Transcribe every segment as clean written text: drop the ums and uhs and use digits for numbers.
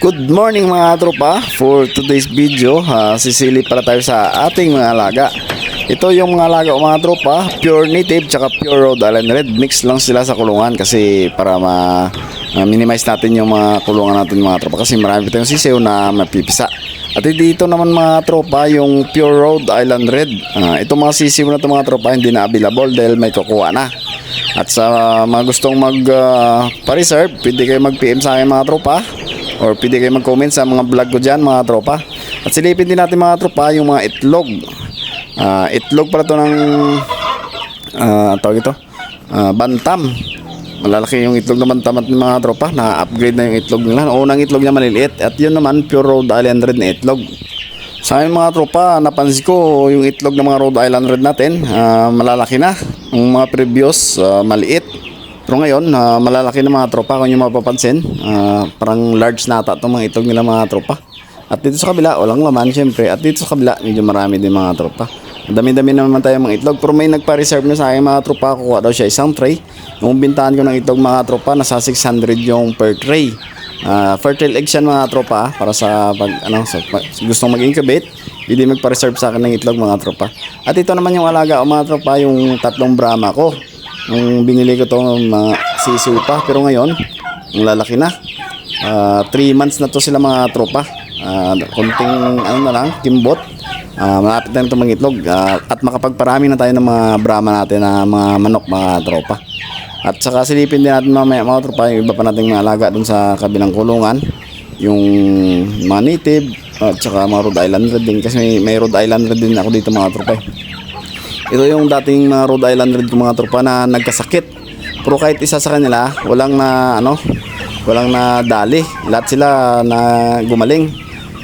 Good morning mga tropa. For today's video, sisili pala tayo sa ating mga alaga. Ito yung mga alaga mga tropa, pure native tsaka pure Rhode Island Red. Mix lang sila sa kulungan kasi para minimize natin yung mga kulungan natin mga tropa, kasi marami tayong sisiw na mapipisa. At dito naman mga tropa yung pure Rhode Island Red. Itong mga sisiw na ito mga tropa hindi na available dahil may kukuha na. At sa mga gustong pa-reserve, pwede kayo mag-PM sa akin mga tropa, or pwede kayo mag-comment sa mga vlog ko dyan mga tropa. At silipin din natin mga tropa yung mga itlog. Itlog pala to ng tawag ito, bantam. Malalaki yung itlog ng bantam at mga tropa. Na-upgrade na yung itlog nila. Unang itlog niya maliliit, at yun naman pure Rhode Island Red na itlog. Sa akin mga tropa, napansin ko yung itlog ng mga Rhode Island Red natin, malalaki na. Yung mga previous, maliit. Pero ngayon, malalaki na mga tropa. Kung yung mapapansin, parang large na ata itong mga itlog nila mga tropa. At dito sa kabila, walang laman syempre. At dito sa kabila, medyo marami din mga tropa. Dami-dami naman tayo mga itlog. Pero may nagpa-reserve na sa akin mga tropa. Kukuha daw siya isang tray. Yung bintahan ko ng itlog mga tropa, nasa 600 yung per tray. Fertile eggs yan mga tropa, para sa gustong mag-incubate, hindi magpa-reserve sa akin ng itlog mga tropa. At ito naman yung alaga o mga tropa, yung tatlong Brahma ko. Yung binili ko itong mga sisiw pa, pero ngayon ang lalaki na. 3 months na to sila mga tropa. Konting na lang, kimbot. Malapit na ito mga itlog, at makapagparami na tayo ng mga Brahma natin na mga manok mga tropa. At saka silipin din natin mamaya mga tropa yung iba pa nating mga alaga dun sa kabilang kulungan, yung mga native at saka mga Rhode Island Red din, kasi may Rhode Island Red din ako dito mga tropa. Ito yung dating mga Rhode Island Red ko mga tropa na nagkasakit, pero kahit isa sa kanila walang na dali, lahat sila na gumaling.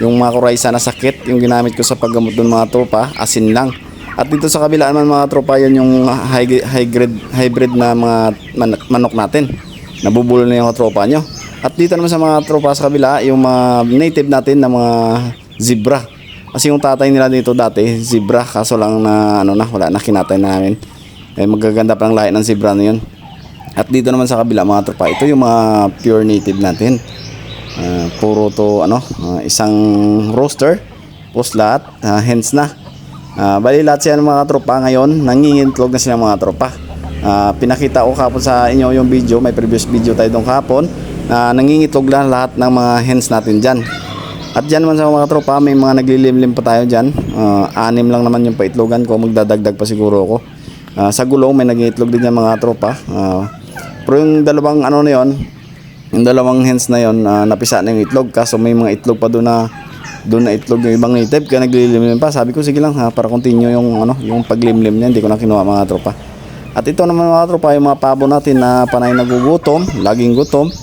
Yung mga kuraysa na sakit, yung ginamit ko sa paggamot dun mga tropa, asin lang. At dito sa kabila naman mga tropa, yan yung hybrid na mga manok natin. Nabubulo na yung tropa nyo. At dito naman sa mga tropa sa kabila, yung mga native natin na mga zebra. Kasi yung tatay nila dito dati, zebra, kaso lang na wala na, kinatay namin. Magaganda pa ng lahi ng zebra na yun. At dito naman sa kabila mga tropa, ito yung mga pure native natin. Puro to isang roaster, post lahat, hens na. Bali lahat sila ng mga tropa ngayon nangingitlog na sila mga tropa. Pinakita ko kapon sa inyo yung video, may previous video tayo doon kapon na nangingitlog lahat ng mga hens natin dyan. At dyan naman sa mga tropa, may mga naglilimlim pa tayo dyan. 6 lang naman yung paitlogan ko, magdadagdag pa siguro ako. Sa gulong may nangingitlog din yan mga tropa. Pero yung dalawang yung dalawang hens na yon, napisa na yung itlog, kaso may mga itlog pa doon na itlog yung ibang native, kaya naglilimlim pa. Sabi ko sige lang para continue yung paglimlim niya, hindi ko na kinuha mga tropa. At ito naman mga tropa, yung mga pabo natin na panay nagugutom, laging gutom.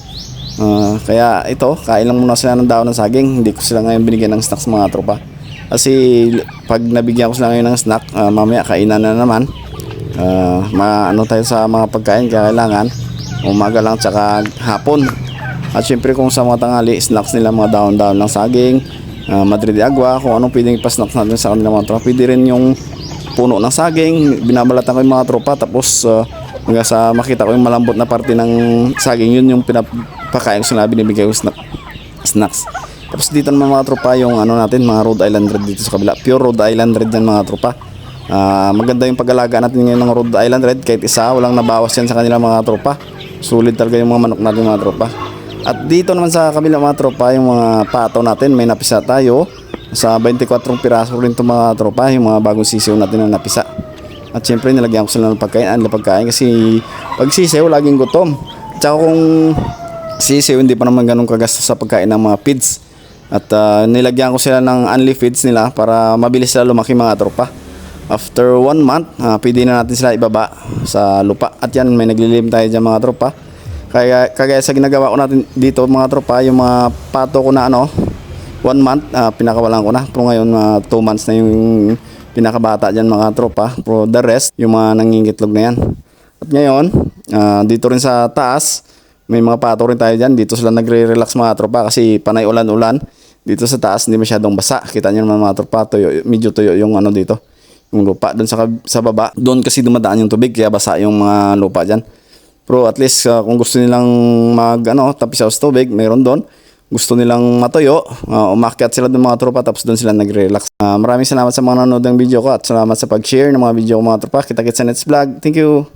Kaya ito, kain lang muna sila ng daon ng saging. Hindi ko sila ngayon binigyan ng snacks mga tropa, kasi pag nabigyan ko sila ngayon ng snack, mamaya kainan na naman. Tayo sa mga pagkain, kaya kailangan umaga lang tsaka hapon. At syempre kung sa mga tanghali, snacks nila mga daon-daon ng saging, Madrid de Agua, kung anong pwedeng ipasnacks natin sa kanila mga tropa. Pwede rin yung puno ng saging, binabalatan ko yung mga tropa, tapos hanggang sa makita ko yung malambot na parte ng saging, yun yung pinapakain ko sila, binibigay ko snacks. Tapos dito naman mga tropa yung natin, mga Rhode Island Red dito sa kabila, pure Rhode Island Red yan mga tropa. Maganda yung pag-alaga natin ngayon ng Rhode Island Red, kahit isa, walang nabawas yan sa kanila mga tropa. Sulit talaga yung mga manok natin mga tropa. At dito naman sa kabila mga tropa, yung mga pato natin, may napisa tayo sa 24 piraso rin itong mga tropa, yung mga bagong sisiw natin na napisa. At syempre nilagyan ko sila ng pagkain, kasi pag sisiw laging gutom. At saka kung sisiw hindi pa naman ganun kagastos sa pagkain ng mga feeds. At nilagyan ko sila ng unli feeds nila para mabilis sila lumaki mga tropa. After 1 month, pwede na natin sila ibaba sa lupa. At yan, may naglilim tayo dyan mga tropa. Kaya sa ginagawa ko natin dito mga tropa, yung mga pato ko na 1 month, pinakawalan ko na. Pero ngayon 2 months na yung pinakabata dyan mga tropa. Pero the rest, yung mga nangingitlog na yan. At ngayon, dito rin sa taas, may mga pato rin tayo dyan. Dito sila nagre-relax mga tropa, kasi panay ulan-ulan. Dito sa taas, hindi masyadong basa. Kita nyo naman mga tropa, medyo tuyo yung dito, yung lupa. Doon sa baba, doon kasi dumadaan yung tubig, kaya basa yung mga lupa dyan. Pero at least kung gusto nilang tapisaw sa tubig, mayroon doon. gusto nilang matuyo, umakyat sila ng mga tropa tapos doon sila nagre-relax. Maraming salamat sa mga nanonood ng video ko at salamat sa pag-share ng mga video ko mga tropa. Kita-kits sa next vlog. Thank you.